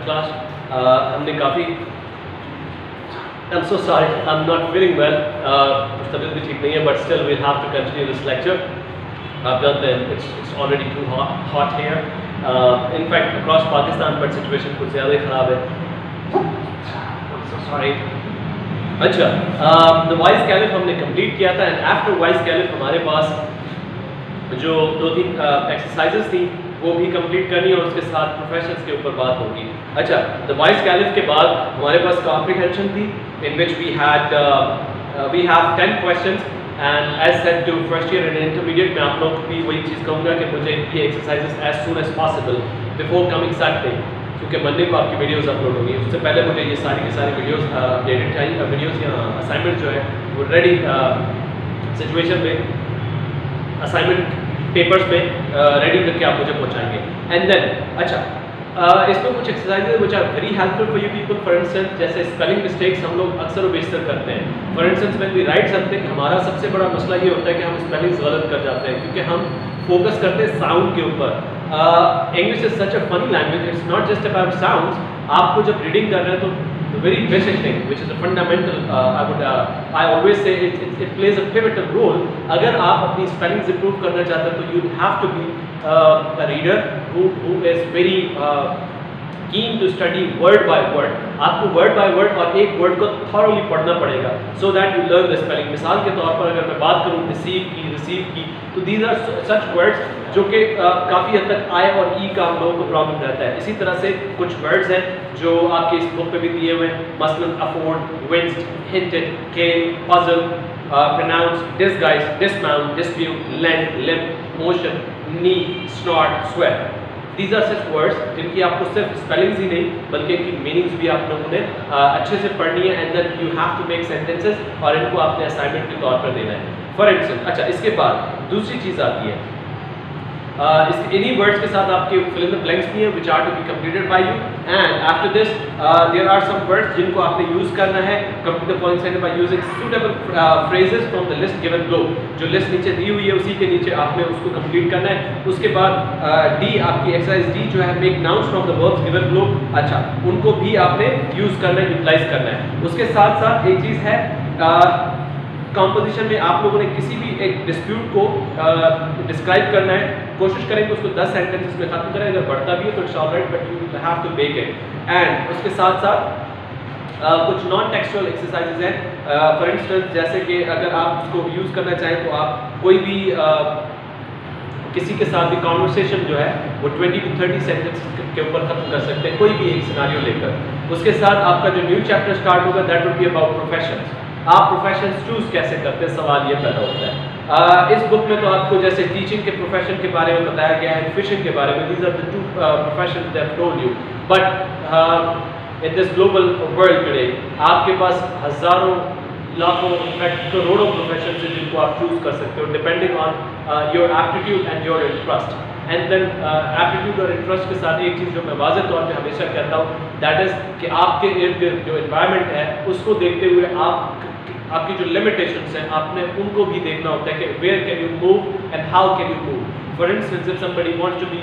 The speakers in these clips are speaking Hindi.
class. हमने काफ़ी I'm so sorry, I'm not feeling well. तबीयत भी ठीक नहीं है, but still we'll have to continue this lecture. आप जानते हैं it's already too hot here. In fact, across Pakistan, but situation कुछ ज़्यादा ही ख़राब है. I'm so sorry. अच्छा, the Wise Caliph हमने complete किया था, and after Wise Caliph हमारे पास जो 2-3 exercises थी वो भी कंप्लीट करनी है और उसके साथ प्रोफेशंस के ऊपर बात होगी. अच्छा, द वाइस कैलिफ के बाद हमारे पास कॉम्प्रिहेंशन थी in which we have 10 questions and as said to first year and intermediate में आप लोग भी वही चीज़ कहूँगा कि मुझे ये exercises as soon as possible before coming Saturday, क्योंकि मंडे को आपकी वीडियोस अपलोड होंगी. उससे पहले मुझे ये सारी की सारी वीडियोस अपडेटेड चाहिए. वीडियोस या असाइनमेंट जो है वो रेडी सिचुएशन में असाइनमेंट पेपर्स पे रेडी करके आप मुझे पहुंचाएंगे. एंड देन अच्छा, इसमें कुछ exercises which are very helpful for you people. For instance जैसे स्पेलिंग मिस्टेक्स हम लोग अक्सर और बेशतर करते हैं. For instance when we write something, हमारा सबसे बड़ा मसला ये होता है कि हम स्पेलिंग्स गलत कर जाते हैं क्योंकि हम फोकस करते हैं साउंड के ऊपर. English is such a funny language, it's not just about sounds. आपको जब रीडिंग कर रहे हैं तो the very basic thing which is a fundamental I always say it plays a pivotal role. अगर आप अपनी spellings improve करना चाहते हैं तो you have to be a reader who is very keen to study word by word. आपको word by word और एक word को thoroughly पढ़ना पड़ेगा so that you learn the spelling. मिसाल के तौर पर अगर मैं बात करूँ receive की तो these are such words जो कि काफ़ी हद तक I और E का हम लोगों को प्रॉब्लम रहता है. इसी तरह से कुछ वर्ड्स हैं जो आपके इस बुक पे भी दिए हुए हैं, मसलन afford, winced, hinted, came, puzzle, pronounce, disguise, dismount, dispute, lend, limp, motion, knee, snort, swear. These are such words जिनकी आपको सिर्फ स्पेलिंग्स ही नहीं बल्कि इनकी मीनिंग्स भी आप लोगों ने अच्छे से पढ़नी है. And then you have to make sentences और इनको आपने असाइनमेंट के तौर पर देना है. फॉर इंस्टेंस अच्छा, इसके बाद दूसरी चीज़ आती है इन्हीं वर्ड्स के साथ आपके फिल इन द ब्लैंक्स भी हैं which are to be completed by you. And after this there are some words जिनको आपने यूज़ करना है. Complete the following sentence by using suitable phrases from the list given below. जो लिस्ट नीचे दी हुई है उसी के नीचे आपने उसको कंप्लीट करना है. उसके बाद डी आपकी एक्सरसाइज डी जो है make nouns from the verbs given below. अच्छा, उनको भी आपने यूज़ करना है, यूटिलाइज करना है. उसके साथ साथ एक चीज़ है कंपोजिशन में आप लोगों ने किसी भी एक डिस्प्यूट को डिस्क्राइब करना है. कोशिश करें कि उसको 10 सेंटेंसेस में खत्म करें. अगर बढ़ता भी है तो it's alright but you have to make it. And उसके साथ साथ कुछ नॉन टेक्सचुअल एक्सरसाइजेज हैं. फॉर इंस्टेंस जैसे कि अगर आप उसको यूज़ करना चाहें तो आप कोई भी किसी के साथ भी कॉन्वर्सेशन जो है वो 20 to 30 सेंटेंस के ऊपर खत्म कर सकते हैं, कोई भी एक सिनारियो लेकर. उसके साथ आपका जो न्यू चैप्टर स्टार्ट होगा that would be about professions. आप प्रोफेशन चूज़ कैसे करते हैं, सवाल ये पैदा होता है. इस बुक में तो आपको जैसे टीचिंग के प्रोफेशन के बारे में बताया गया है, फिशिंग के बारे में. These are the 2 professions that I told you. But in this global world today आपके पास हज़ारों लाखों इनफैक्ट करोड़ों प्रोफेशन है जिनको आप चूज़ कर सकते हो depending on your aptitude and your interest. And then aptitude और इंटरेस्ट के साथ एक चीज़ जो मैं वाज़ेह तौर पे हमेशा कहता हूँ दैट इज़ कि आपके इर्द गिर्द जो इन्वायरमेंट है उसको देखते हुए आपकी जो लिमिटेशंस हैं आपने उनको भी देखना होता है कि where can you move and how can you move. For instance if somebody wants to be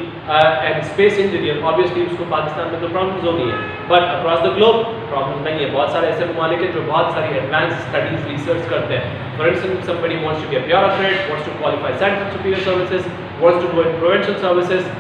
an space engineer, obviously उसको पाकिस्तान में तो प्रॉब्लम्स होनी है, but across the globe problem नहीं है. बहुत सारे ऐसे ममालिक हैं जो बहुत सारी एडवांस स्टडीज रिसर्च करते हैं. For instance somebody wants to be a bureaucrat, wants to qualify central superior services, wants to go in provincial services,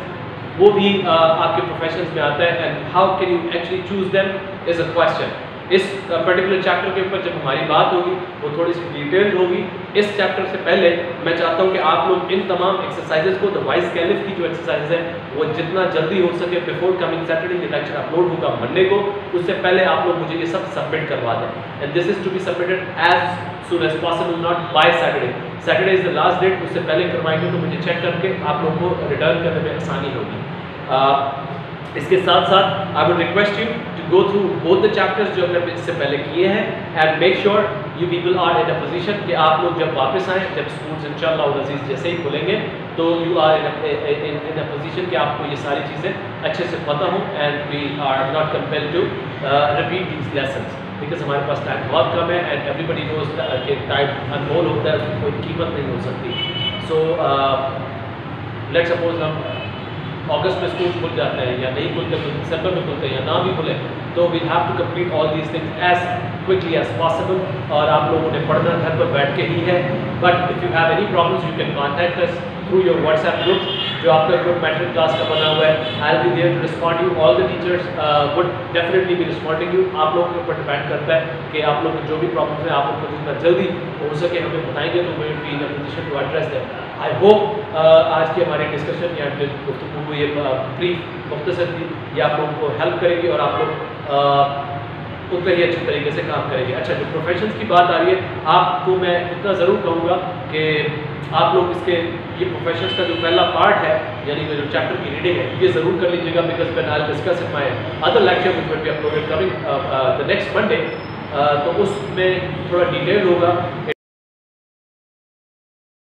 वो भी आपके प्रोफेशंस में आता है. And how can you actually choose them is a question. इस पर्टिकुलर चैप्टर के ऊपर जब हमारी बात होगी वो थोड़ी सी डिटेल्ड होगी. इस चैप्टर से पहले मैं चाहता हूँ कि आप लोग इन तमाम एक्सरसाइजेज को, द वाइस कैलिफ की जो एक्सरसाइज है वो जितना जल्दी हो सके बिफोर कमिंग सैटरडे, ये लेक्चर अपलोड होगा मंडे को, उससे पहले आप लोग मुझे ये सब सबमिट करवा दें. And this is to be submitted as soon as possible, not by Saturday. Saturday is the last date, उससे पहले करवाएंगे तो मुझे चेक करके आप लोग को रिटर्न करने में आसानी होगी. इसके साथ साथ I would request you to go through both the chapters जो हमने इससे पहले किए हैं and make sure you people are in a position कि आप लोग जब वापस आएँ, जब स्कूल्स इंशाअल्लाह अज़ीज़ जैसे ही खुलेंगे तो you are in a position कि आपको ये सारी चीज़ें अच्छे से पता हों and we are not compelled to repeat these lessons because हमारे पास टाइम बहुत कम है एंड एवरीबडी नोज कि टाइम अनमोल होता है, उसकी कोई कीमत नहीं हो सकती. सो लेट्स सपोज हम अगस्त में स्कूल खुल जाते हैं या नहीं खुलते तो दिसंबर में खुलते हैं या ना भी खुले, तो we have to complete all these things as quickly as possible. और आप लोगों ने पढ़ना घर पर बैठ के ही है, but if you have any problems you can contact us through your WhatsApp group, जो आपका ग्रुप मैट्रिक क्लास का बना हुआ है। I will be there to respond you, all the teachers would definitely be responding you. आप लोगों के ऊपर डिपेंड करता है कि आप लोग को जो भी प्रॉब्लम्स हैं आप उनको जितना जल्दी हो सके हमें बताएंगे, तो we will be in a position to address that. I hope आज की हमारी डिस्कशन या गुफ्तगू ये ब्रीफ मुख्तसर थी, ये आप लोगों को हेल्प करेगी और आप लोग उतना ही अच्छे तरीके से काम करेंगे। अच्छा, जो प्रोफेशंस की बात आ रही है, आपको मैं इतना ज़रूर कहूँगा कि आप लोग इसके ये प्रोफेशंस का जो पहला पार्ट है, यानी जो चैप्टर की रीडिंग है, ये ज़रूर कर लीजिएगा, because when I will discuss in my other lecture which will be uploaded coming the next Monday, तो उसमें थोड़ा डिटेल होगा